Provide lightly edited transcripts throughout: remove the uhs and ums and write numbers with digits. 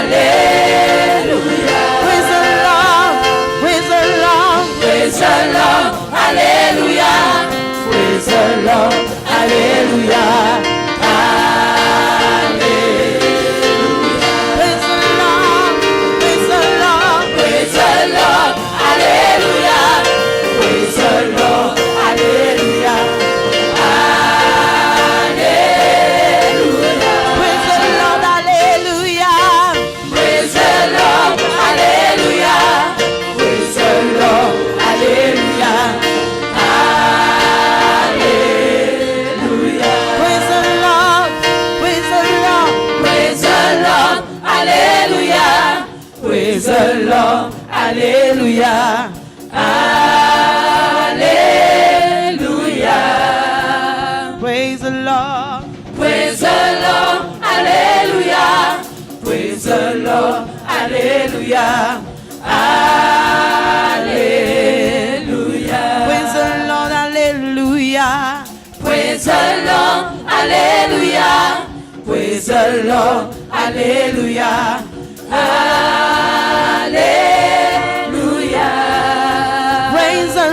Alléluia. Praise the Lord, praise the Lord, praise the Lord, Alléluia. Praise the Lord, Alléluia. Praise the Lord, Alléluia, Alléluia. Praise the Lord, praise the Lord, Alléluia. Praise the Lord, Alléluia, Alléluia. Praise the Lord, Alléluia. Praise the Lord, Alléluia. Praise the Lord, Alléluia. Alléluia. Praise the Lord. Praise the Lord. Alléluia. Praise the Lord. Alléluia. Alléluia. Praise the Lord. Alléluia. Praise the Lord. Alléluia. Praise the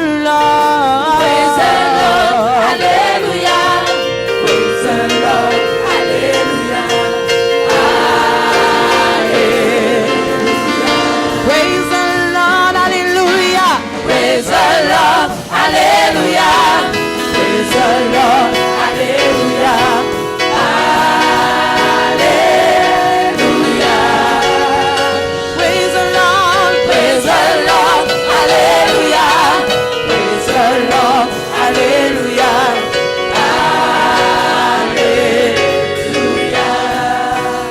Lord. Alléluia.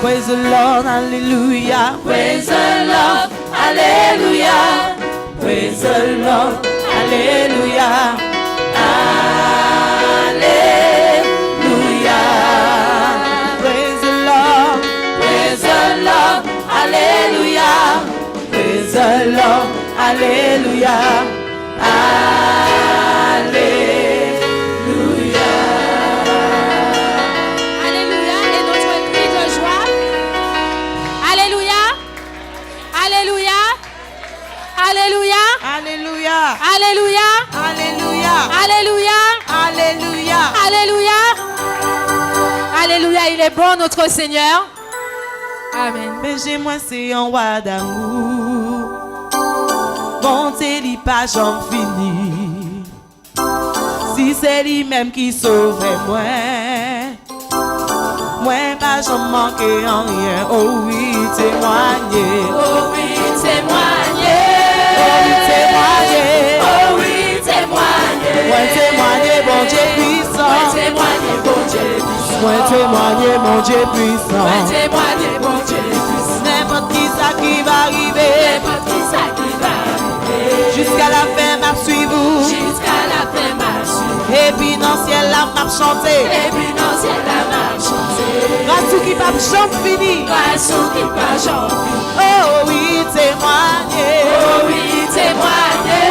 Praise the Lord, hallelujah. Praise the Lord, hallelujah. Praise the Lord, hallelujah. Hallelujah. Praise the Lord, hallelujah. Praise the Lord, hallelujah. Alléluia. Alléluia. Alléluia. Alléluia. Alléluia. Alléluia. Alléluia. Il est bon notre Seigneur. Amen. Berger moi c'est un roi d'amour. Bonté li pas jamais fini. Si c'est lui-même qui sauve moi. Moi pas jamais manqué en rien. Oh oui, témoigner. Oh oui, témoigner. Oh oui, témoigner. Moi témoigner, bon Dieu puissant. Moi témoigner, bon Dieu puissant. Moi témoigner, mon Dieu puissant. Moi témoigner, bon Dieu puissant. N'importe qui ça qui va arriver. N'importe qui ça qui va arriver. Jusqu'à la fin, m'a suivre. Jusqu'à la fin, m'a suivre. Et puis dans le ciel, là, m'a chanter. Et puis dans le ciel, là, m'a chanter. Grâce au qui pas jamais fini. Grâce au qui pas jamais fini. Oh oui, témoigner. Oh oui, témoigner.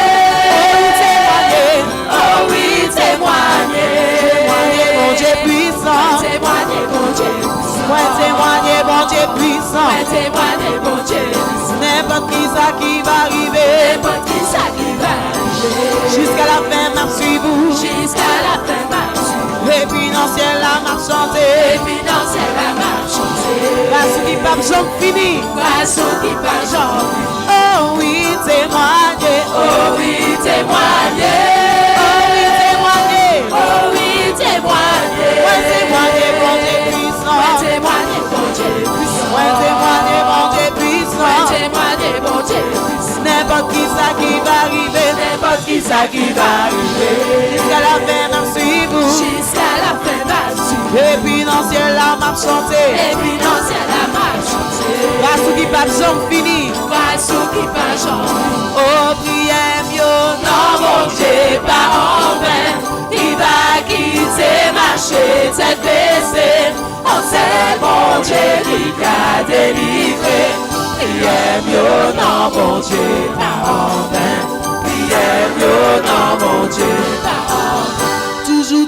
Oh oui, témoigner. Témoigner, mon Dieu puissant. Témoigner, mon Dieu puissant. Moi témoigner, mon Dieu puissant. Moi témoigner, mon Dieu puissant. N'importe qui ça qui va arriver. N'importe qui ça qui va arriver. Jusqu'à la fin, m'a suivre. Jusqu'à la fin, m'a suivre. Et puis dans le ciel, là, m'a chanter. Et puis dans le ciel, là, m'a chanter. Grâce au qui pas jamais fini. Grâce au qui pas jamais fini. Oh oui, témoigner. Oh oui, témoigner. Oh oui, témoigner. Oh oui, témoigner. Moi témoigner, bon Dieu puissant. Moi témoigner, bon Dieu puissant. Moi témoigner, bon Dieu puissant. Moi témoigner, bon Dieu puissant. N'importe qui ça qui va arriver. N'importe qui ça qui va arriver. Jusqu'à la fin, m'a suivre. Jusqu'à la fin, m'a suivre. Et puis dans le ciel, là, m'a chanter. Et puis dans le ciel, là, m'a chanter. Grâce au qui pas jamais fini. Grâce au qui pas jamais. Oh, prière, mieux, non, mon Dieu, pas en vain. Il va quitter marcher, tête baissée. Oh, c'est mon Dieu qui t'a délivré. Prière, mieux, non, mon Dieu, pas en vain. Prière, mieux, non, mon Dieu, pas en vain. Toujours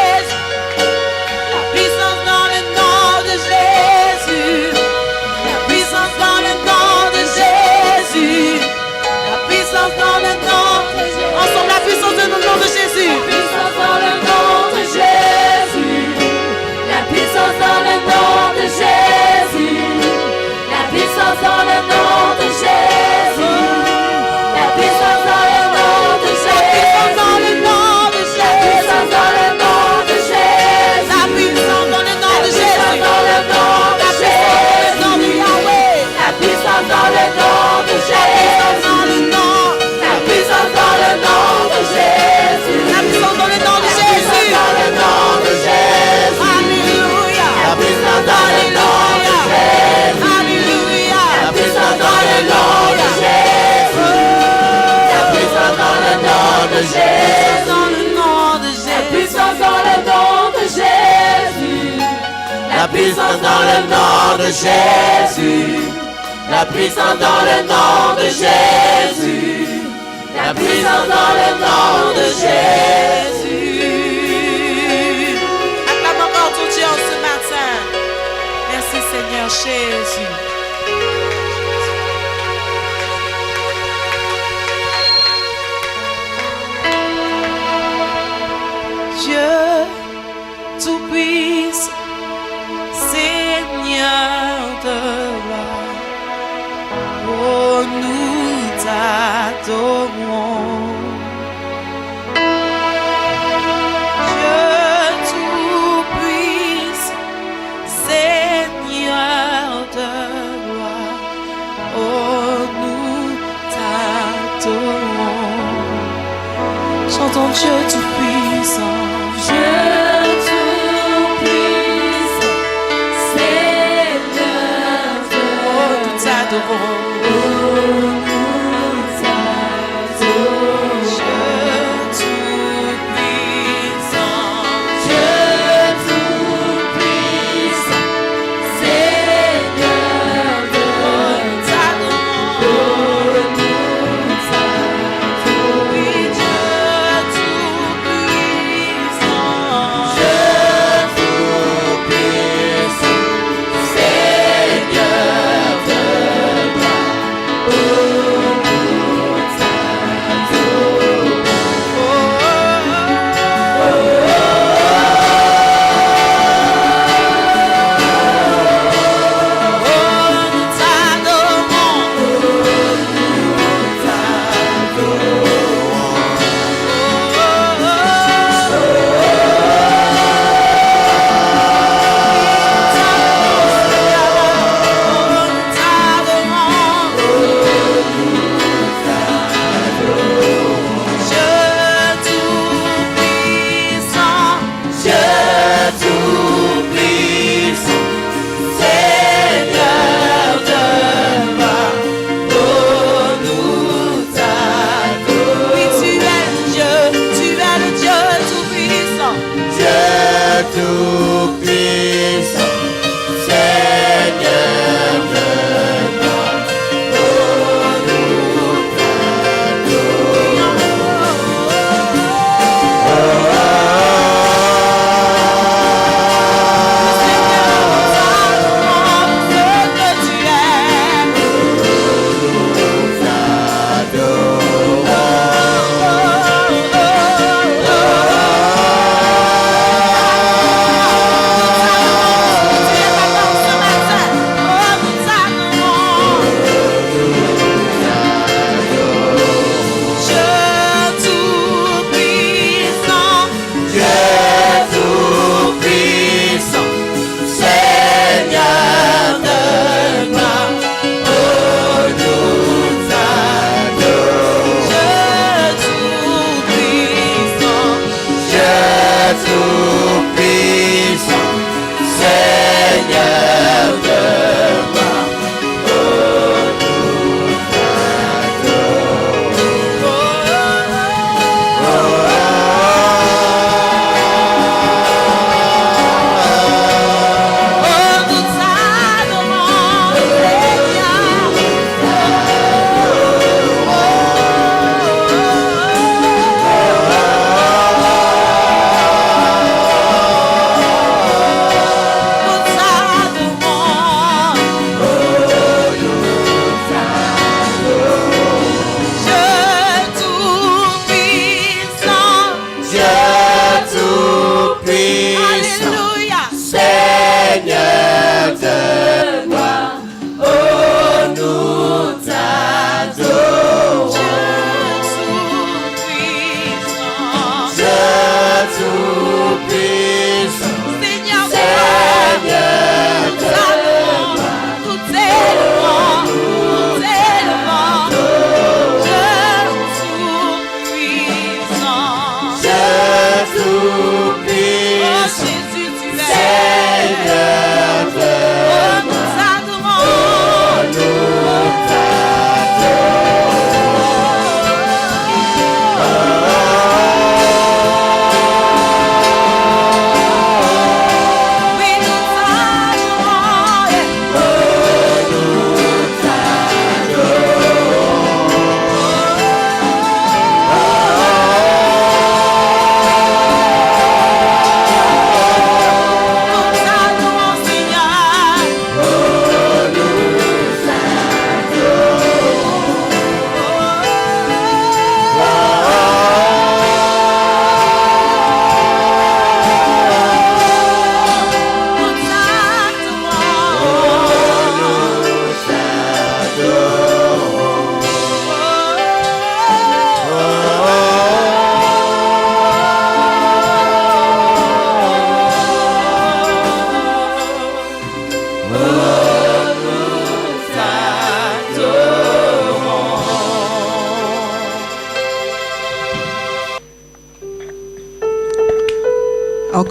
puissance dans le nom de Jésus. La puissance dans le nom de Jésus. La puissance dans le nom de Jésus. Acclame encore ton Dieu ce matin. Merci Seigneur Jésus. Dieu tout-puissant, Seigneur de gloire, oh nous t'adorons. Dieu tout-puissant, Seigneur de gloire, oh nous t'adorons. Chantons Dieu tout-puissant. Dieu tout-puissant, Seigneur de gloire, nous t'adorons.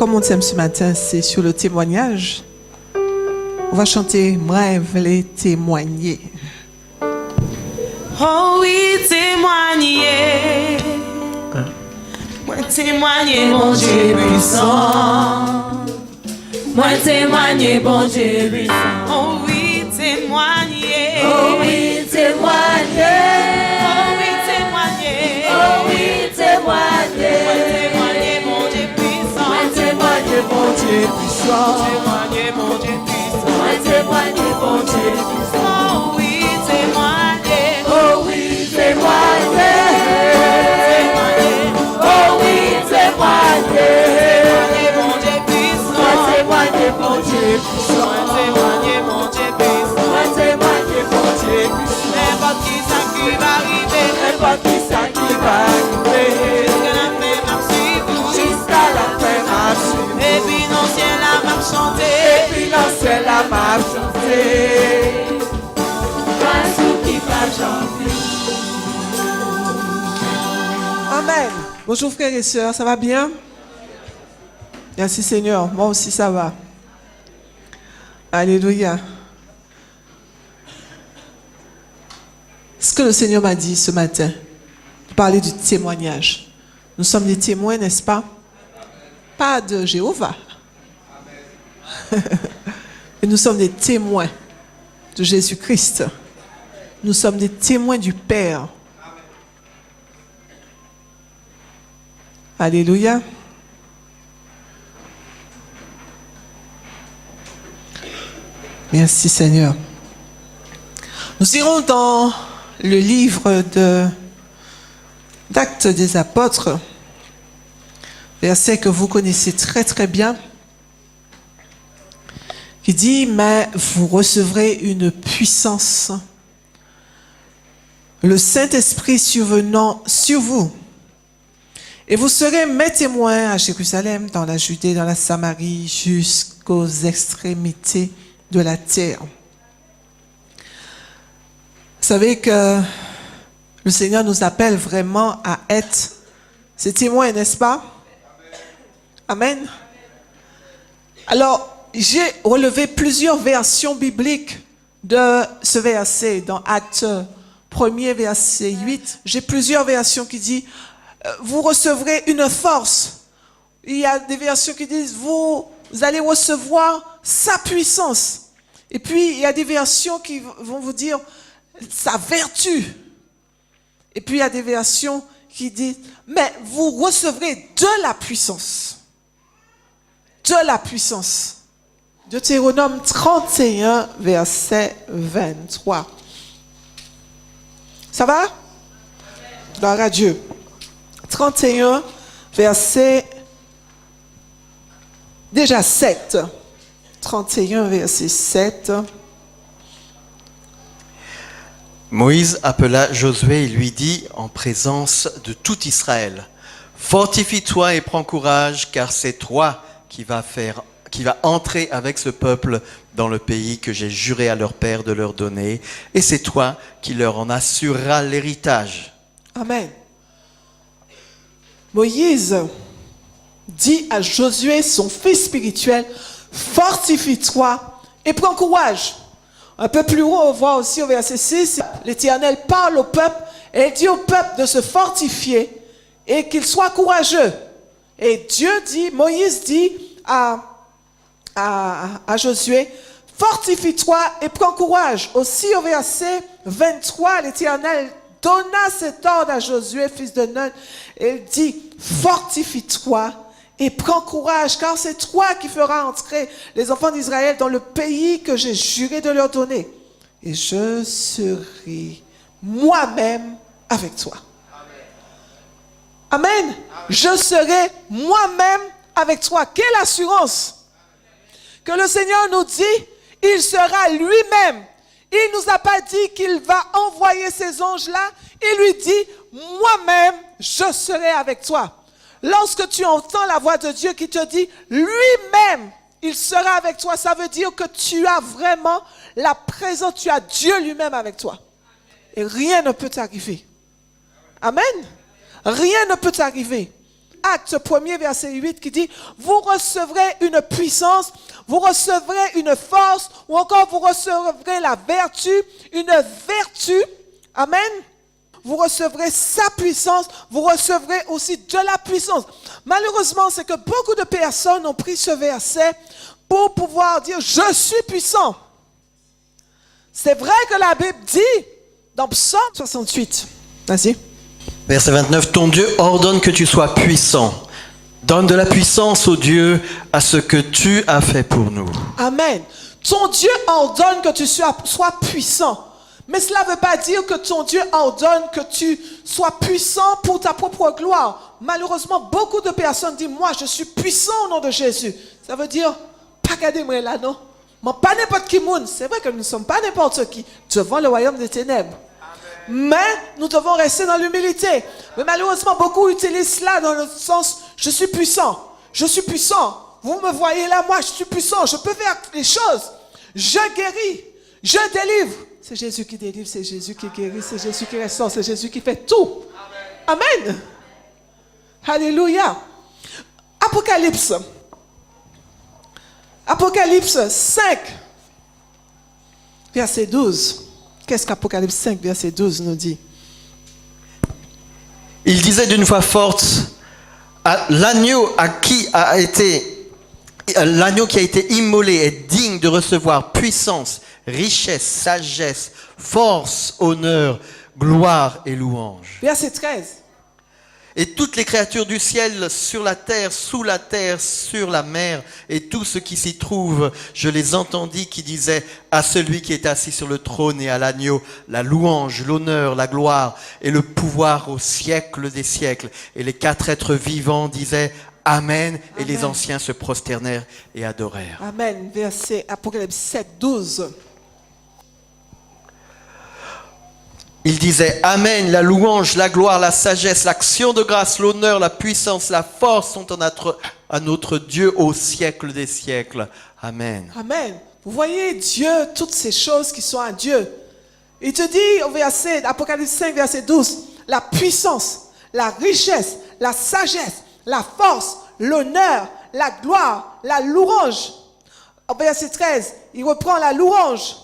comme on t'aime ce matin, c'est sur le témoignage. On va chanter « Moi, je voulais témoigner ». Oh oui, témoigner. Moi témoigner, mon Dieu puissant. Moi témoigner, bon Dieu puissant. Oh oui, témoigner. Oh oui, témoigner. Oh oui, témoigner. Oh oui, témoigner. Moi témoigner, mon Dieu puissant. Moi témoigner, mon Dieu puissant. Témoigner, mon Dieu puissant. Moi témoigner, mon Dieu puissant. Oh oui, témoigner. Oh oui, témoigner. Oh oui, témoigner. Témoigner, mon Dieu puissant. Moi témoigner, mon Dieu puissant. Moi témoigner, mon Dieu puissant. Moi témoigner, mon Dieu puissant. N'importe qui ça qui va arriver. N'importe qui ça qui va arriver. Jusqu'à la fin, m'a suivi. Jusqu'à la fin, m'a suivi. Et puis non, ciel là, m'a chanté. Et puis dans le ciel, la m'a chanté. Oiseau qui va chanter. Amen. Bonjour frères et sœurs, ça va bien? Merci Seigneur, moi aussi ça va. Alléluia. Ce que le Seigneur m'a dit ce matin, de parler du témoignage. Nous sommes des témoins, n'est-ce pas? Pas de Jéhovah. Mais nous sommes des témoins de Jésus-Christ. Nous sommes des témoins du Père. Alléluia. Merci Seigneur. Nous irons dans le livre d'Actes des Apôtres, verset que vous connaissez très très bien, qui dit « Mais vous recevrez une puissance, le Saint-Esprit survenant sur vous. Et vous serez mes témoins à Jérusalem, dans la Judée, dans la Samarie, jusqu'aux extrémités de la terre. » Vous savez que le Seigneur nous appelle vraiment à être ses témoins, n'est-ce pas? Amen. Alors, j'ai relevé plusieurs versions bibliques de ce verset. Dans Actes 1er, verset 8, j'ai plusieurs versions qui disent vous recevrez une force. Il y a des versions qui disent vous allez recevoir sa puissance. Et puis, il y a des versions qui vont vous dire sa vertu. Et puis, il y a des versions qui disent mais vous recevrez de la puissance. De la puissance. Deutéronome 31, verset 23. Ça va? Gloire à Dieu. 31, verset déjà 7. 31, verset 7. Moïse appela Josué et lui dit en présence de tout Israël, « Fortifie-toi et prends courage, car c'est toi qui vas entrer avec ce peuple dans le pays que j'ai juré à leur père de leur donner, et c'est toi qui leur en assureras l'héritage. » Amen. Moïse dit à Josué, son fils spirituel, « Fortifie-toi et prends courage. » Un peu plus haut, on voit aussi au verset 6, l'Éternel parle au peuple et il dit au peuple de se fortifier et qu'il soit courageux. Et Dieu dit, Moïse dit à Josué, fortifie-toi et prends courage. Aussi au verset 23, l'Éternel donna cet ordre à Josué, fils de Nun, et il dit, fortifie-toi et prends courage, car c'est toi qui feras entrer les enfants d'Israël dans le pays que j'ai juré de leur donner. Et je serai moi-même avec toi. Amen. Amen. Je serai moi-même avec toi. Quelle assurance que le Seigneur nous dit, il sera lui-même. Il ne nous a pas dit qu'il va envoyer ces anges-là. Il lui dit, moi-même, je serai avec toi. Lorsque tu entends la voix de Dieu qui te dit, lui-même, il sera avec toi, ça veut dire que tu as vraiment la présence, tu as Dieu lui-même avec toi. Et rien ne peut t'arriver. Amen. Rien ne peut t'arriver. Actes 1er, verset 8, qui dit, vous recevrez une puissance, vous recevrez une force, ou encore vous recevrez la vertu, une vertu. Amen. Vous recevrez sa puissance, vous recevrez aussi de la puissance. Malheureusement, c'est que beaucoup de personnes ont pris ce verset pour pouvoir dire, je suis puissant. C'est vrai que la Bible dit, dans Psaume 68, vas-y. Verset 29, ton Dieu ordonne que tu sois puissant. Donne de la puissance, ô Dieu, à ce que tu as fait pour nous. Amen. Ton Dieu ordonne que tu sois puissant. Mais cela ne veut pas dire que ton Dieu ordonne que tu sois puissant pour ta propre gloire. Malheureusement, beaucoup de personnes disent, moi je suis puissant au nom de Jésus. Ça veut dire, pas regardez-moi là, non? Mais pas n'importe qui monde. C'est vrai que nous ne sommes pas n'importe qui devant le royaume des ténèbres. Mais nous devons rester dans l'humilité. Mais malheureusement, beaucoup utilisent cela dans le sens, je suis puissant. Je suis puissant. Vous me voyez là, moi je suis puissant. Je peux faire les choses. Je guéris. Je délivre. C'est Jésus qui délivre, c'est Jésus qui guérit, c'est Jésus qui restaure, c'est Jésus qui fait tout. Amen. Amen. Alléluia. Apocalypse. Apocalypse 5, verset 12. Qu'est-ce qu'Apocalypse 5, verset 12 nous dit? Il disait d'une voix forte, l'agneau l'agneau qui a été immolé est digne de recevoir puissance, richesse, sagesse, force, honneur, gloire et louange. Verset 13. Et toutes les créatures du ciel, sur la terre, sous la terre, sur la mer, et tout ce qui s'y trouve, je les entendis qui disaient à celui qui est assis sur le trône et à l'agneau, la louange, l'honneur, la gloire et le pouvoir au siècle des siècles. Et les quatre êtres vivants disaient Amen. Et les anciens se prosternèrent et adorèrent. Amen. Verset Apocalypse 7, 12. Il disait Amen, la louange, la gloire, la sagesse, l'action de grâce, l'honneur, la puissance, la force sont à notre Dieu au siècle des siècles. Amen. Amen. Vous voyez Dieu, toutes ces choses qui sont à Dieu. Il te dit au verset, Apocalypse 5, verset 12, la puissance, la richesse, la sagesse, la force, l'honneur, la gloire, la louange. Au verset 13, il reprend la louange.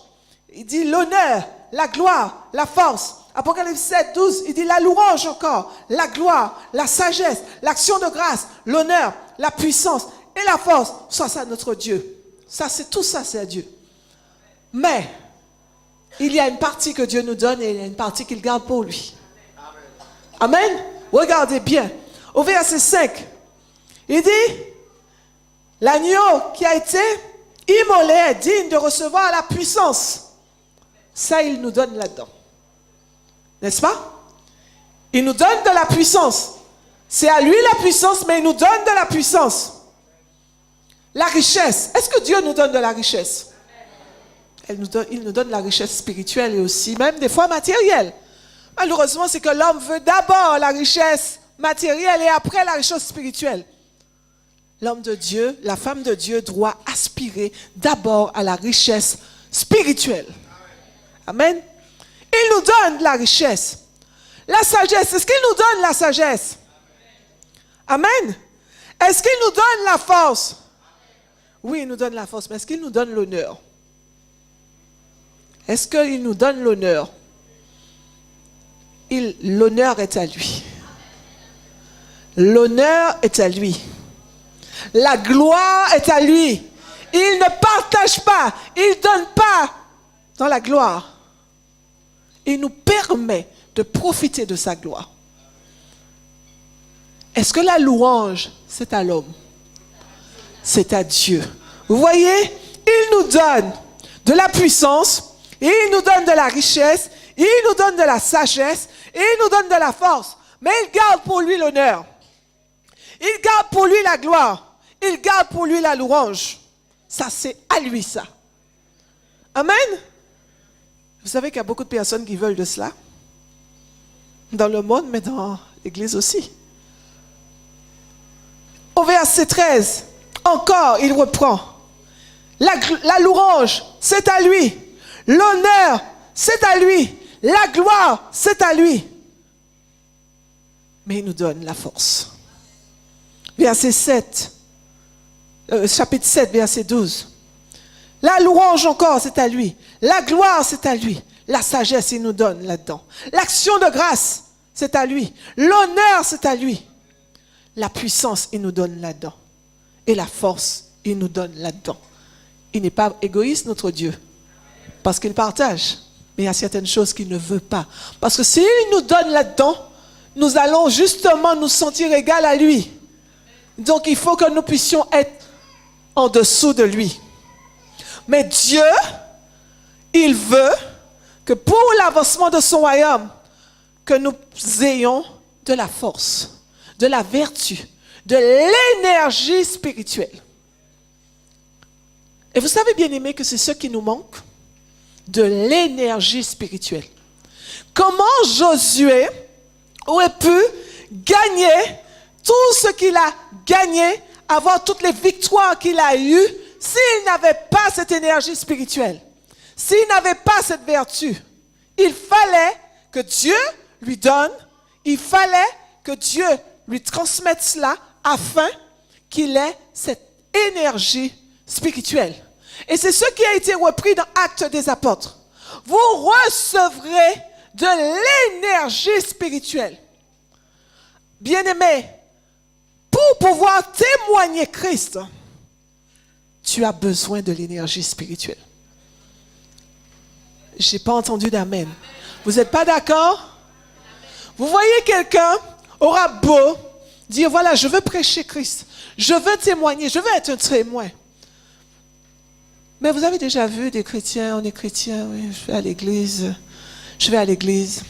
Il dit l'honneur, la gloire, la force. Apocalypse 7, 12, il dit la louange encore, la gloire, la sagesse, l'action de grâce, l'honneur, la puissance et la force. Ça, c'est à notre Dieu. Ça, c'est tout ça, c'est à Dieu. Mais, il y a une partie que Dieu nous donne et il y a une partie qu'il garde pour lui. Amen. Regardez bien. Au verset 5, il dit, l'agneau qui a été immolé est digne de recevoir la puissance. Ça, il nous donne là-dedans. N'est-ce pas? Il nous donne de la puissance. C'est à lui la puissance, mais il nous donne de la puissance. La richesse. Est-ce que Dieu nous donne de la richesse? Il nous donne la richesse spirituelle et aussi même des fois matérielle. Malheureusement, c'est que l'homme veut d'abord la richesse matérielle et après la richesse spirituelle. L'homme de Dieu, la femme de Dieu doit aspirer d'abord à la richesse spirituelle. Amen. Il nous donne la richesse. La sagesse, est-ce qu'il nous donne la sagesse? Amen. Est-ce qu'il nous donne la force? Oui, il nous donne la force, mais est-ce qu'il nous donne l'honneur? Est-ce qu'il nous donne l'honneur? L'honneur est à lui. L'honneur est à lui. La gloire est à lui. Il ne partage pas, il ne donne pas dans la gloire. Il nous permet de profiter de sa gloire. Est-ce que la louange, c'est à l'homme? C'est à Dieu. Vous voyez, il nous donne de la puissance, il nous donne de la richesse, il nous donne de la sagesse, il nous donne de la force. Mais il garde pour lui l'honneur. Il garde pour lui la gloire. Il garde pour lui la louange. Ça, c'est à lui, ça. Amen. Vous savez qu'il y a beaucoup de personnes qui veulent de cela. Dans le monde, mais dans l'église aussi. Au verset 13, encore, il reprend. La louange, c'est à lui. L'honneur, c'est à lui. La gloire, c'est à lui. Mais il nous donne la force. verset 7. Chapitre 7, verset 12. La louange encore, c'est à lui. La gloire, c'est à lui. La sagesse, il nous donne là-dedans. L'action de grâce, c'est à lui. L'honneur, c'est à lui. La puissance, il nous donne là-dedans. Et la force, il nous donne là-dedans. Il n'est pas égoïste, notre Dieu, parce qu'il partage. Mais il y a certaines choses qu'il ne veut pas. Parce que s'il nous donne là-dedans, nous allons justement nous sentir égal à lui. Donc il faut que nous puissions être en dessous de lui. Mais Dieu, il veut que pour l'avancement de son royaume, que nous ayons de la force, de la vertu, de l'énergie spirituelle. Et vous savez bien aimé que c'est ce qui nous manque, de l'énergie spirituelle. Comment Josué aurait pu gagner tout ce qu'il a gagné, avoir toutes les victoires qu'il a eues, s'il n'avait pas cette énergie spirituelle, s'il n'avait pas cette vertu? Il fallait que Dieu lui donne, il fallait que Dieu lui transmette cela afin qu'il ait cette énergie spirituelle. Et c'est ce qui a été repris dans Actes des Apôtres. Vous recevrez de l'énergie spirituelle. Bien-aimé, pour pouvoir témoigner Christ, tu as besoin de l'énergie spirituelle. Je n'ai pas entendu d'amen. Vous n'êtes pas d'accord? Vous voyez quelqu'un aura beau dire, voilà, je veux prêcher Christ, je veux témoigner, je veux être un témoin. Mais vous avez déjà vu des chrétiens, on est chrétien, oui, je vais à l'église, je vais à l'église.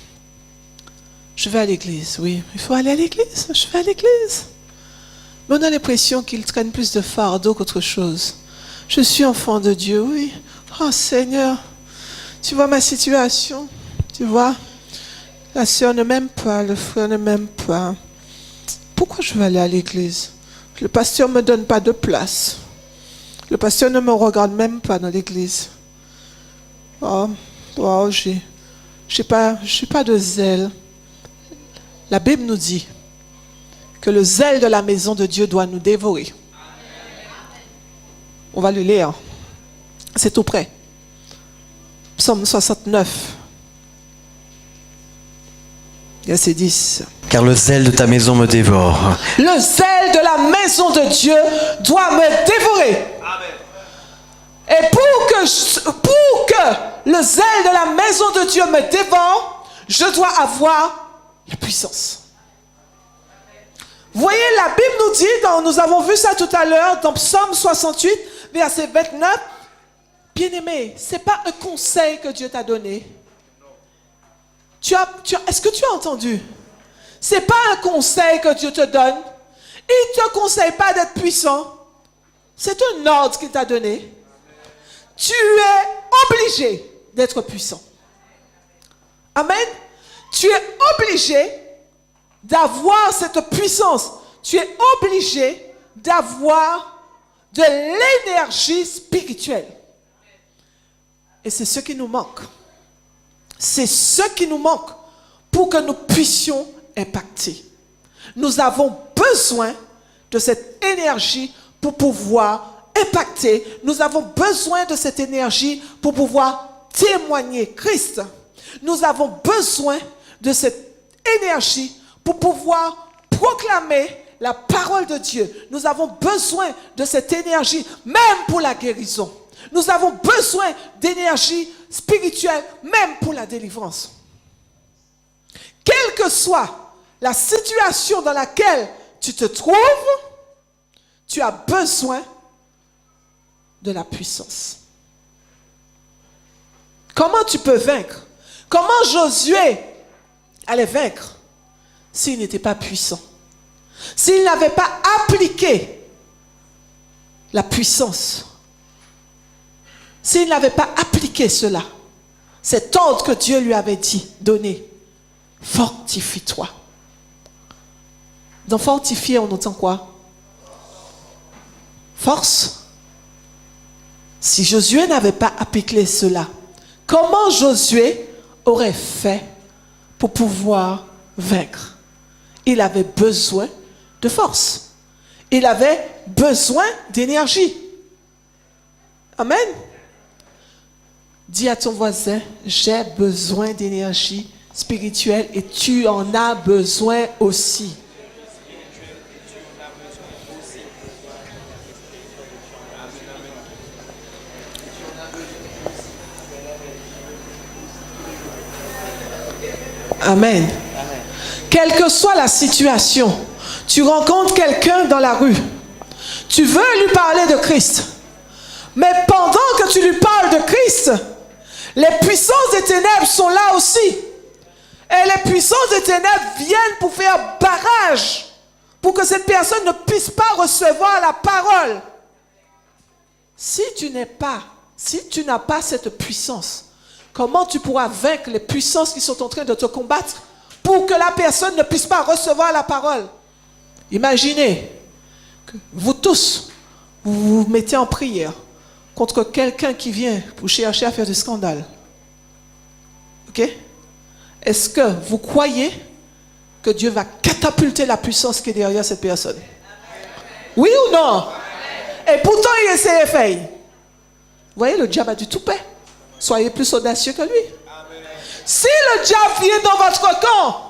Je vais à l'église, oui. Il faut aller à l'église, je vais à l'église. Mais on a l'impression qu'ils traînent plus de fardeau qu'autre chose. Je suis enfant de Dieu, oui. Oh Seigneur, tu vois ma situation, tu vois. La sœur ne m'aime pas, le frère ne m'aime pas. Pourquoi je vais aller à l'église? Le pasteur ne me donne pas de place. Le pasteur ne me regarde même pas dans l'église. Oh, je n'ai pas de zèle. La Bible nous dit que le zèle de la maison de Dieu doit nous dévorer. On va le lire. C'est tout près. Psaume 69. Verset 10. Car le zèle de ta maison me dévore. Le zèle de la maison de Dieu doit me dévorer. Et pour que le zèle de la maison de Dieu me dévore, je dois avoir la puissance. Vous voyez, la Bible nous dit, nous avons vu ça tout à l'heure, dans Psaume 68, verset 29, bien-aimé, ce n'est pas un conseil que Dieu t'a donné. Est-ce que tu as entendu? Ce n'est pas un conseil que Dieu te donne. Il ne te conseille pas d'être puissant. C'est un ordre qu'il t'a donné. Tu es obligé d'être puissant. Amen. Tu es obligé d'avoir cette puissance. Tu es obligé d'avoir de l'énergie spirituelle. Et c'est ce qui nous manque. C'est ce qui nous manque pour que nous puissions impacter. Nous avons besoin de cette énergie pour pouvoir impacter. Nous avons besoin de cette énergie pour pouvoir témoigner Christ. Nous avons besoin de cette énergie pour pouvoir proclamer la parole de Dieu. Nous avons besoin de cette énergie même pour la guérison. Nous avons besoin d'énergie spirituelle même pour la délivrance. Quelle que soit la situation dans laquelle tu te trouves, tu as besoin de la puissance. Comment tu peux vaincre? Comment Josué allait vaincre s'il n'était pas puissant? S'il n'avait pas appliqué la puissance, s'il n'avait pas appliqué cela, cet ordre que Dieu lui avait dit, donné, fortifie-toi. Dans fortifier, on entend quoi? Force. Si Josué n'avait pas appliqué cela, comment Josué aurait fait pour pouvoir vaincre? Il avait besoin de force. Il avait besoin d'énergie. Amen. Dis à ton voisin, j'ai besoin d'énergie spirituelle et tu en as besoin aussi. Amen. Quelle que soit la situation, tu rencontres quelqu'un dans la rue, tu veux lui parler de Christ, mais pendant que tu lui parles de Christ, les puissances des ténèbres sont là aussi. Et les puissances des ténèbres viennent pour faire barrage, pour que cette personne ne puisse pas recevoir la parole. Si tu n'as pas cette puissance, comment tu pourras vaincre les puissances qui sont en train de te combattre pour que la personne ne puisse pas recevoir la parole? Imaginez que vous tous, vous vous mettez en prière contre quelqu'un qui vient pour chercher à faire du scandale. Ok? Est-ce que vous croyez que Dieu va catapulter la puissance qui est derrière cette personne? Oui ou non? Et pourtant, il essaie de faire. Vous voyez, le diable a du toupet. Soyez plus audacieux que lui. Si le diable vient dans votre camp,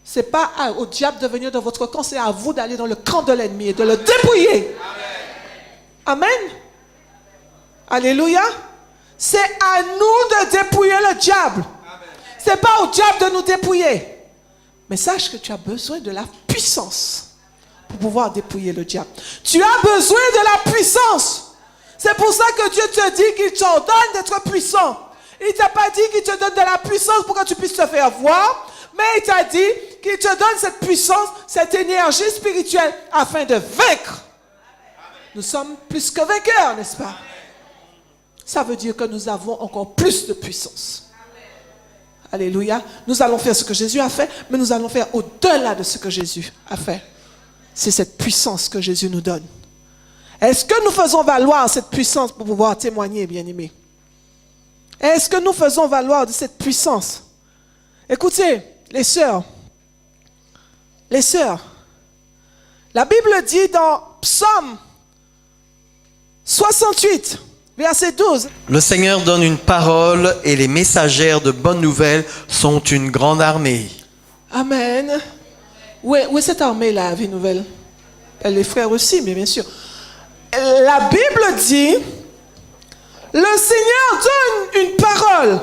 c'est pas au diable de venir dans votre camp, c'est à vous d'aller dans le camp de l'ennemi et de le dépouiller. Amen. Alléluia. C'est à nous de dépouiller le diable. C'est pas au diable de nous dépouiller. Mais sache que tu as besoin de la puissance pour pouvoir dépouiller le diable. Tu as besoin de la puissance. C'est pour ça que Dieu te dit qu'il t'ordonne d'être puissant. Il ne t'a pas dit qu'il te donne de la puissance pour que tu puisses te faire voir, mais il t'a dit qu'il te donne cette puissance, cette énergie spirituelle afin de vaincre. Nous sommes plus que vainqueurs, n'est-ce pas? Ça veut dire que nous avons encore plus de puissance. Alléluia. Nous allons faire ce que Jésus a fait, mais nous allons faire au-delà de ce que Jésus a fait. C'est cette puissance que Jésus nous donne. Est-ce que nous faisons valoir cette puissance pour pouvoir témoigner, bien-aimés? Est-ce que nous faisons valoir de cette puissance? Écoutez, les sœurs, la Bible dit dans Psaume 68, verset 12. Le Seigneur donne une parole et les messagères de bonnes nouvelles sont une grande armée. Amen. Où est cette armée-là, vie nouvelle? Les frères aussi, mais bien sûr. La Bible dit, le Seigneur donne une parole.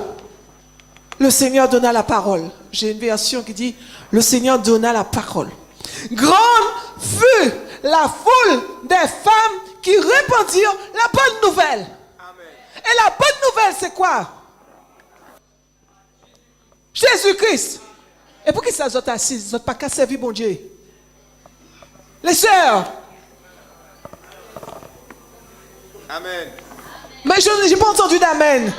Le Seigneur donna la parole. J'ai une version qui dit, le Seigneur donna la parole. Grande fut la foule des femmes qui répandirent la bonne nouvelle. Amen. Et la bonne nouvelle, c'est quoi? Jésus-Christ. Et pour qui ça vous assis? Vous n'êtes pas qu'à servir bon Dieu. Les sœurs. Amen. Mais je n'ai pas entendu d'amen.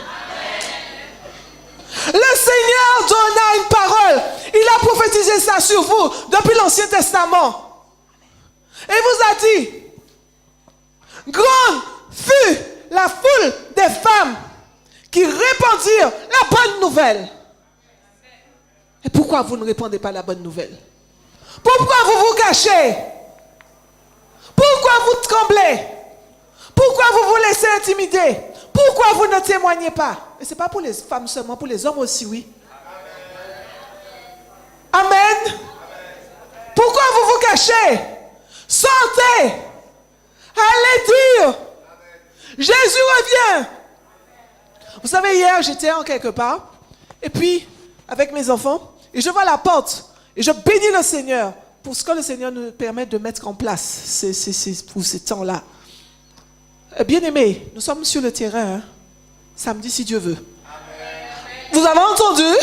Le Seigneur donna une parole. Il a prophétisé ça sur vous depuis l'Ancien Testament. Et vous a dit, grande fut la foule des femmes qui répandirent la bonne nouvelle. Et pourquoi vous ne répandez pas la bonne nouvelle? Pourquoi vous vous cachez? Pourquoi vous tremblez? Pourquoi vous vous laissez intimider? Pourquoi vous ne témoignez pas? Et ce n'est pas pour les femmes seulement, pour les hommes aussi, oui. Amen. Amen. Pourquoi vous vous cachez? Sortez. Allez dire. Amen. Jésus revient. Vous savez, hier, j'étais en quelque part, et puis, avec mes enfants, et je vois la porte, et je bénis le Seigneur pour ce que le Seigneur nous permet de mettre en place pour ces temps-là. Bien-aimés, nous sommes sur le terrain, hein, samedi si Dieu veut. Amen. Vous avez entendu? Amen.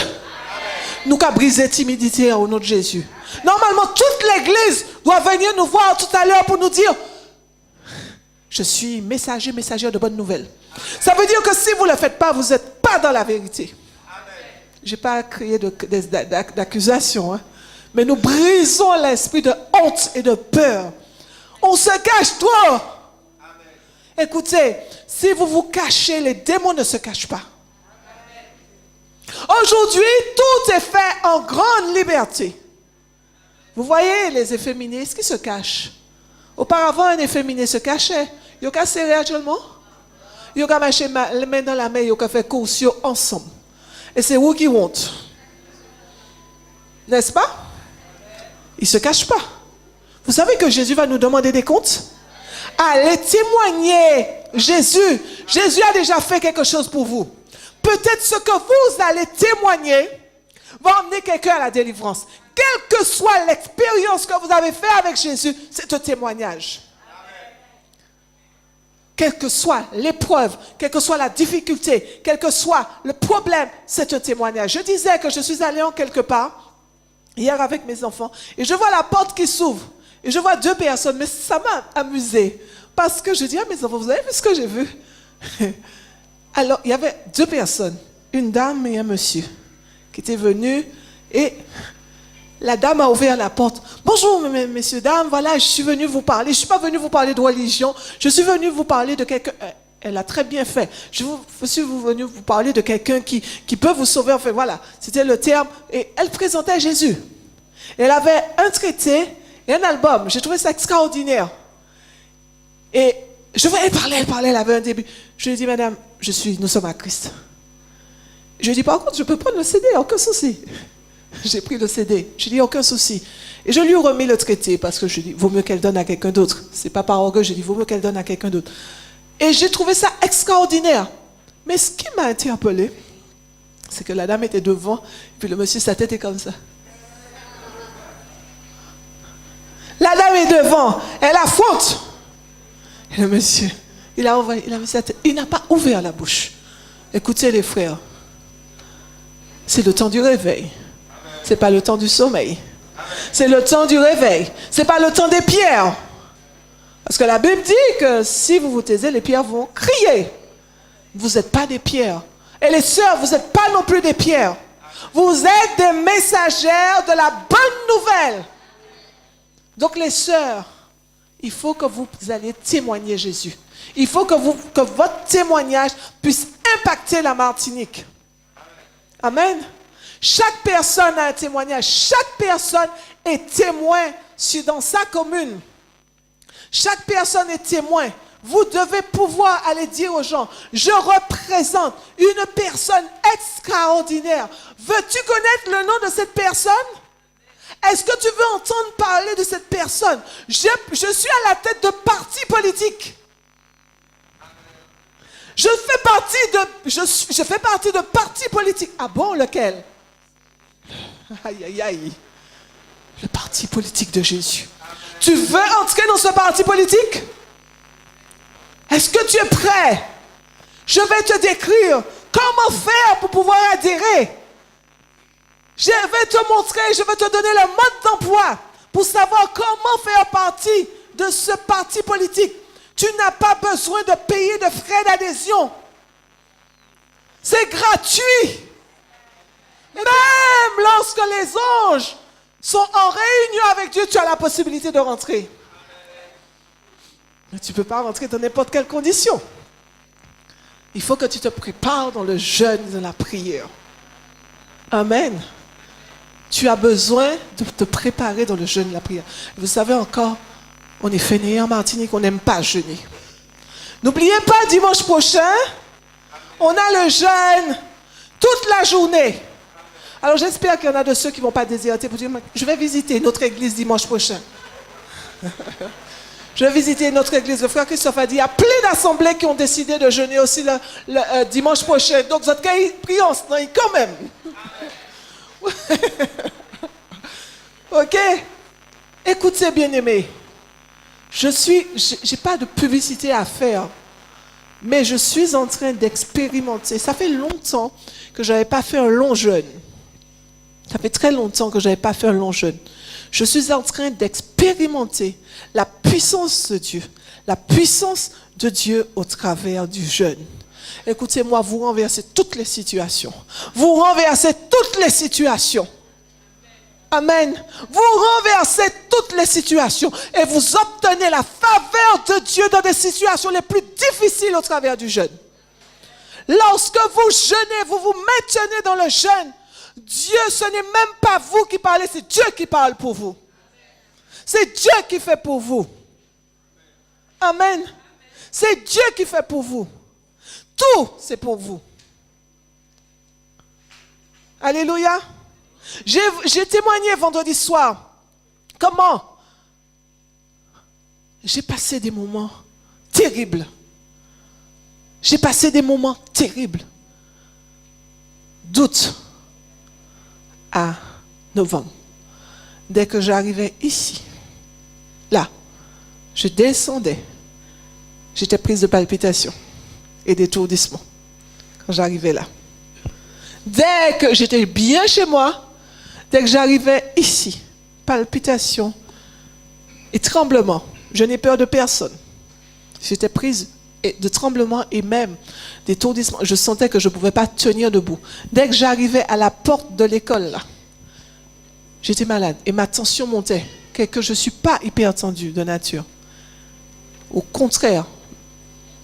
Nous qu'à briser timidité au nom de Jésus. Normalement, toute l'église doit venir nous voir tout à l'heure pour nous dire, je suis messagère de bonnes nouvelles. Ça veut dire que si vous ne le faites pas, vous n'êtes pas dans la vérité. Je n'ai pas créé d'accusation, hein, mais nous brisons l'esprit de honte et de peur. On se cache trop. Écoutez, si vous vous cachez, les démons ne se cachent pas. Aujourd'hui, tout est fait en grande liberté. Vous voyez les efféminés qui se cachent. Auparavant, un efféminé se cachait. Il a serré actuellement. Il a marché les mains dans la main, il a fait course ensemble. Et c'est où qui honte. N'est-ce pas? Il ne se cache pas. Vous savez que Jésus va nous demander des comptes? Allez témoigner Jésus. Jésus a déjà fait quelque chose pour vous. Peut-être ce que vous allez témoigner va emmener quelqu'un à la délivrance. Quelle que soit l'expérience que vous avez faite avec Jésus, c'est un témoignage. Quelle que soit l'épreuve, quelle que soit la difficulté, quel que soit le problème, c'est un témoignage. Je disais que je suis allé en quelque part, hier avec mes enfants, et je vois la porte qui s'ouvre, et je vois 2 personnes, mais ça m'a amusé, parce que je dis à mes enfants, vous avez vu ce que j'ai vu? Alors, il y avait 2 personnes, une dame et un monsieur, qui étaient venus, et la dame a ouvert la porte. Bonjour, messieurs, dames, voilà, je suis venu vous parler. Je ne suis pas venu vous parler de religion. Je suis venu vous parler de quelqu'un. Elle a très bien fait. Je suis venu vous parler de quelqu'un qui peut vous sauver. Enfin, voilà, c'était le terme. Et elle présentait Jésus. Elle avait un traité et un album. J'ai trouvé ça extraordinaire. Et elle parlait, elle avait un début. Je lui ai dit, madame, nous sommes à Christ. Je lui ai dit, par contre, je peux prendre le CD, aucun souci. J'ai pris le CD. Je lui ai dit, aucun souci. Et je lui ai remis le traité parce que je lui ai dit, vaut mieux qu'elle donne à quelqu'un d'autre. C'est pas par orgueil, je lui ai dit, vaut mieux qu'elle donne à quelqu'un d'autre. Et j'ai trouvé ça extraordinaire. Mais ce qui m'a interpellé, c'est que la dame était devant, puis le monsieur, sa tête est comme ça. La dame est devant, elle affronte. Et le monsieur, il a mis sa tête, il n'a pas ouvert la bouche. Écoutez les frères, c'est le temps du réveil. C'est pas le temps du sommeil. C'est le temps du réveil. C'est pas le temps des pierres. Parce que la Bible dit que si vous vous taisez, les pierres vont crier. Vous n'êtes pas des pierres. Et les sœurs, vous n'êtes pas non plus des pierres. Vous êtes des messagères de la bonne nouvelle. Donc les sœurs, il faut que vous alliez témoigner Jésus. Il faut que votre témoignage puisse impacter la Martinique. Amen. Chaque personne a un témoignage. Chaque personne est témoin dans sa commune. Chaque personne est témoin. Vous devez pouvoir aller dire aux gens, je représente une personne extraordinaire. Veux-tu connaître le nom de cette personne? Est-ce que tu veux entendre parler de cette personne? Je suis à la tête de partis politiques. Je fais partie de partis politiques. Ah bon, lequel? Aïe, aïe, aïe. Le parti politique de Jésus. Tu veux entrer dans ce parti politique? Est-ce que tu es prêt? Je vais te décrire comment faire pour pouvoir adhérer. Je vais te montrer, je vais te donner le mode d'emploi pour savoir comment faire partie de ce parti politique. Tu n'as pas besoin de payer de frais d'adhésion. C'est gratuit. Même lorsque les anges sont en réunion avec Dieu, tu as la possibilité de rentrer. Mais tu ne peux pas rentrer dans n'importe quelle condition. Il faut que tu te prépares dans le jeûne de la prière. Amen. Tu as besoin de te préparer dans le jeûne de la prière. Vous savez encore, on est fainéants en Martinique, on n'aime pas jeûner. N'oubliez pas, dimanche prochain, on a le jeûne toute la journée. Alors j'espère qu'il y en a de ceux qui ne vont pas déserter pour dire, je vais visiter notre église dimanche prochain. Je vais visiter notre église. Le frère Christophe a dit, il y a plein d'assemblées qui ont décidé de jeûner aussi le dimanche prochain. Donc vous êtes prions quand même. Ok? Écoutez, bien-aimés. Je n'ai pas de publicité à faire, mais je suis en train d'expérimenter. Ça fait longtemps que je n'avais pas fait un long jeûne. Ça fait très longtemps que je n'avais pas fait un long jeûne. Je suis en train d'expérimenter la puissance de Dieu. La puissance de Dieu au travers du jeûne. Écoutez-moi, vous renversez toutes les situations. Vous renversez toutes les situations. Amen. Vous renversez toutes les situations et vous obtenez la faveur de Dieu dans des situations les plus difficiles au travers du jeûne. Lorsque vous jeûnez, vous vous maintenez dans le jeûne. Dieu, ce n'est même pas vous qui parlez, c'est Dieu qui parle pour vous. C'est Dieu qui fait pour vous. Amen. C'est Dieu qui fait pour vous. Tout, c'est pour vous. Alléluia. J'ai témoigné vendredi soir. Comment j'ai passé des moments terribles. J'ai passé des moments terribles. D'août à novembre. Dès que j'arrivais ici, là, je descendais. J'étais prise de palpitations et d'étourdissement quand j'arrivais là. Dès que j'étais bien chez moi, dès que j'arrivais ici, palpitations et tremblements. Je n'ai peur de personne. J'étais prise de tremblements et même d'étourdissement. Je sentais que je ne pouvais pas tenir debout. Dès que j'arrivais à la porte de l'école, là, j'étais malade et ma tension montait. Que je ne suis pas hypertendue de nature. Au contraire,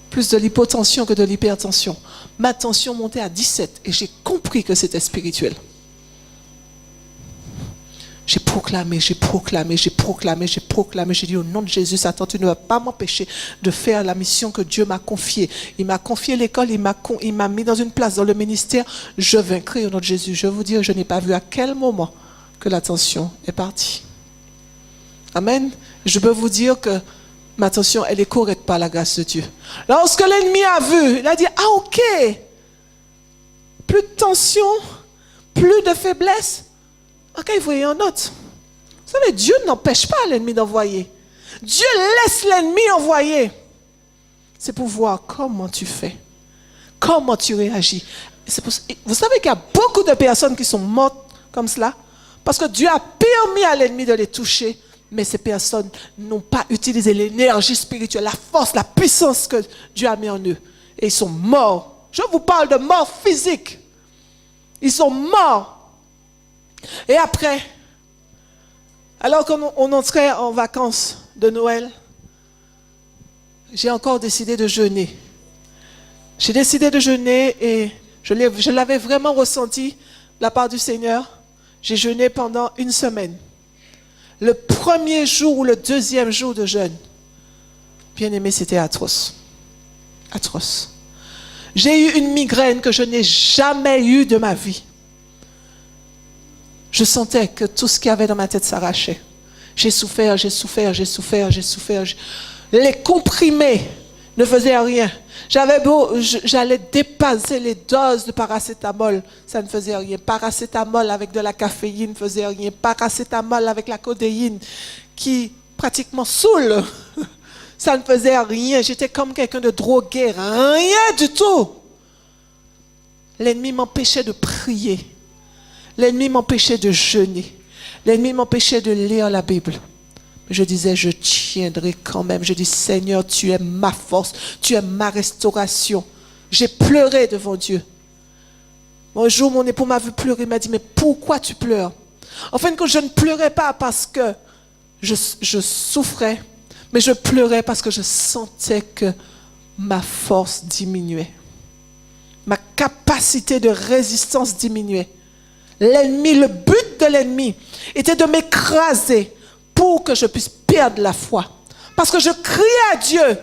plus de l'hypotension que de l'hypertension. Ma tension montait à 17 et j'ai compris que c'était spirituel. J'ai proclamé. J'ai dit au nom de Jésus, Satan, tu ne vas pas m'empêcher de faire la mission que Dieu m'a confiée. Il m'a confié l'école, il m'a mis dans une place dans le ministère. Je vaincrai au nom de Jésus. Je vais vous dire, je n'ai pas vu à quel moment que la tension est partie. Amen. Je peux vous dire que ma tension, elle est correcte par la grâce de Dieu. Lorsque l'ennemi a vu, il a dit, ah ok, plus de tension, plus de faiblesse. Ok, il voyait en note. Vous savez, Dieu n'empêche pas l'ennemi d'envoyer. Dieu laisse l'ennemi envoyer. C'est pour voir comment tu fais, comment tu réagis. Vous savez qu'il y a beaucoup de personnes qui sont mortes comme cela parce que Dieu a permis à l'ennemi de les toucher. Mais ces personnes n'ont pas utilisé l'énergie spirituelle, la force, la puissance que Dieu a mis en eux. Et ils sont morts. Je vous parle de mort physique. Ils sont morts. Et après, alors qu'on entrait en vacances de Noël, j'ai encore décidé de jeûner. J'ai décidé de jeûner et je l'avais vraiment ressenti de la part du Seigneur. J'ai jeûné pendant 1 semaine. Le premier jour ou le deuxième jour de jeûne, bien aimé, c'était atroce. Atroce. J'ai eu une migraine que je n'ai jamais eue de ma vie. Je sentais que tout ce qu'il y avait dans ma tête s'arrachait. J'ai souffert. Les comprimés ne faisaient rien. J'allais dépasser les doses de paracétamol, ça ne faisait rien. Paracétamol avec de la caféine ne faisait rien. Paracétamol avec la codéine qui pratiquement saoule, ça ne faisait rien. J'étais comme quelqu'un de drogué, rien du tout. L'ennemi m'empêchait de prier. L'ennemi m'empêchait de jeûner. L'ennemi m'empêchait de lire la Bible. Je disais, je tiendrai quand même. Je dis, Seigneur, tu es ma force, tu es ma restauration. J'ai pleuré devant Dieu. Un jour, mon époux m'a vu pleurer, il m'a dit, mais pourquoi tu pleures? En fin de compte, je ne pleurais pas parce que je souffrais, mais je pleurais parce que je sentais que ma force diminuait. Ma capacité de résistance diminuait. L'ennemi, le but de l'ennemi était de m'écraser pour que je puisse perdre la foi. Parce que je criais à Dieu.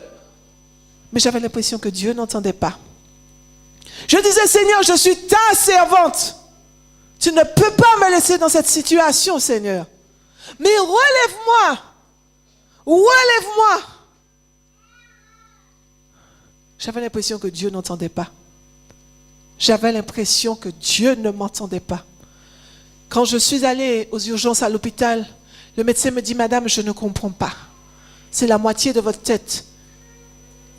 Mais j'avais l'impression que Dieu n'entendait pas. Je disais, Seigneur, je suis ta servante. Tu ne peux pas me laisser dans cette situation, Seigneur. Mais relève-moi. Relève-moi. J'avais l'impression que Dieu n'entendait pas. J'avais l'impression que Dieu ne m'entendait pas. Quand je suis allée aux urgences à l'hôpital, le médecin me dit, Madame, je ne comprends pas. C'est la moitié de votre tête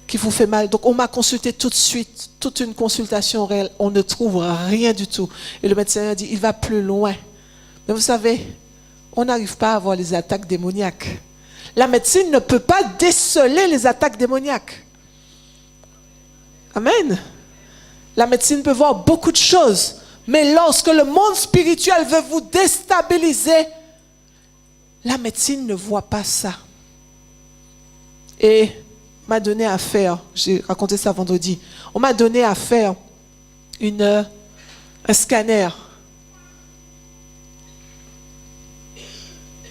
qui vous fait mal. Donc on m'a consulté tout de suite, toute une consultation réelle. On ne trouve rien du tout. Et le médecin a dit, il va plus loin. Mais vous savez, on n'arrive pas à voir les attaques démoniaques. La médecine ne peut pas déceler les attaques démoniaques. Amen. La médecine peut voir beaucoup de choses. Mais lorsque le monde spirituel veut vous déstabiliser, la médecine ne voit pas ça. Et on m'a donné à faire, j'ai raconté ça vendredi, on m'a donné à faire un scanner.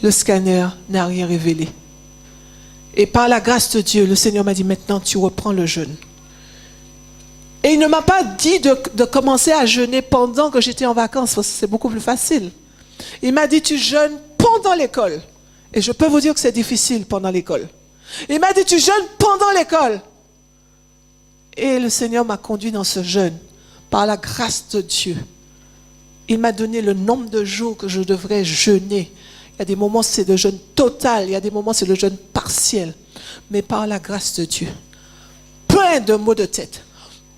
Le scanner n'a rien révélé. Et par la grâce de Dieu, le Seigneur m'a dit, maintenant tu reprends le jeûne. Et il ne m'a pas dit de commencer à jeûner pendant que j'étais en vacances, parce que c'est beaucoup plus facile. Il m'a dit, tu jeûnes pendant l'école. Et je peux vous dire que c'est difficile pendant l'école. Il m'a dit, tu jeûnes pendant l'école. Et le Seigneur m'a conduit dans ce jeûne, par la grâce de Dieu. Il m'a donné le nombre de jours que je devrais jeûner. Il y a des moments c'est le jeûne total, il y a des moments c'est le jeûne partiel. Mais par la grâce de Dieu, plein de maux de tête,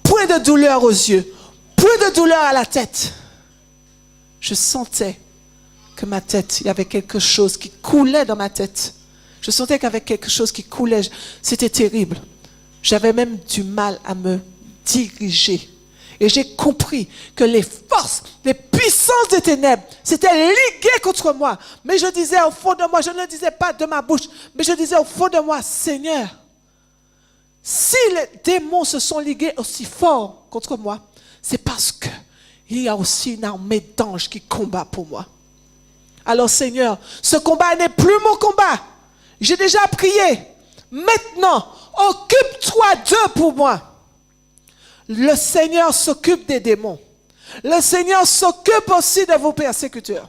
plein de douleurs aux yeux, plein de douleurs à la tête. Je sentais que ma tête, il y avait quelque chose qui coulait dans ma tête. Je sentais qu'il y avait quelque chose qui coulait. C'était terrible. J'avais même du mal à me diriger. Et j'ai compris que les forces, les puissances des ténèbres s'étaient liguées contre moi. Mais je disais au fond de moi, je ne le disais pas de ma bouche, mais je disais au fond de moi, Seigneur, si les démons se sont ligués aussi fort contre moi, c'est parce qu'il y a aussi une armée d'anges qui combat pour moi. Alors Seigneur, ce combat n'est plus mon combat. J'ai déjà prié. Maintenant, occupe-toi d'eux pour moi. Le Seigneur s'occupe des démons. Le Seigneur s'occupe aussi de vos persécuteurs.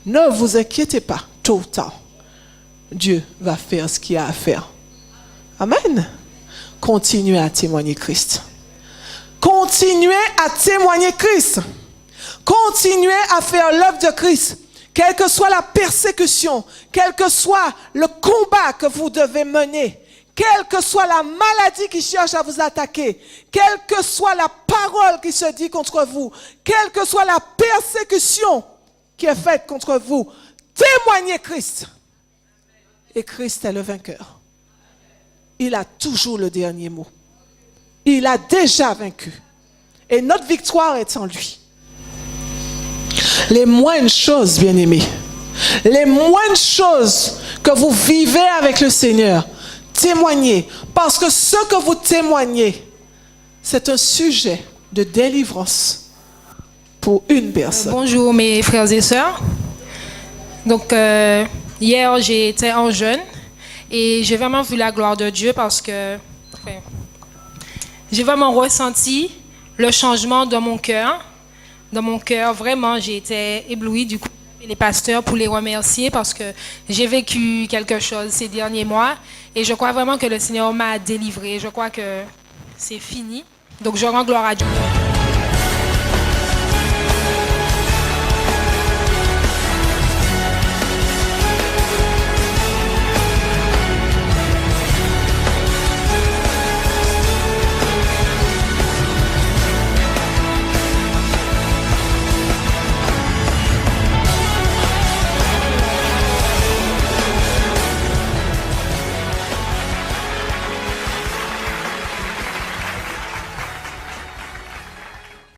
Ne vous inquiétez pas, tôt ou tard, Dieu va faire ce qu'il a à faire. Amen. Continuez à témoigner Christ. Continuez à témoigner Christ. Continuez à faire l'œuvre de Christ. Quelle que soit la persécution, quel que soit le combat que vous devez mener, quelle que soit la maladie qui cherche à vous attaquer, quelle que soit la parole qui se dit contre vous, quelle que soit la persécution qui est faite contre vous, témoignez Christ. Et Christ est le vainqueur. Il a toujours le dernier mot. Il a déjà vaincu. Et notre victoire est en lui. Les moindres choses, bien-aimés, les moindres choses que vous vivez avec le Seigneur, témoignez, parce que ce que vous témoignez, c'est un sujet de délivrance pour une personne. Bonjour mes frères et sœurs. Donc hier j'étais en jeûne et j'ai vraiment vu la gloire de Dieu parce que j'ai vraiment ressenti le changement dans mon cœur. Dans mon cœur, vraiment, j'ai été éblouie du coup les pasteurs pour les remercier parce que j'ai vécu quelque chose ces derniers mois et je crois vraiment que le Seigneur m'a délivré. Je crois que c'est fini. Donc je rends gloire à Dieu.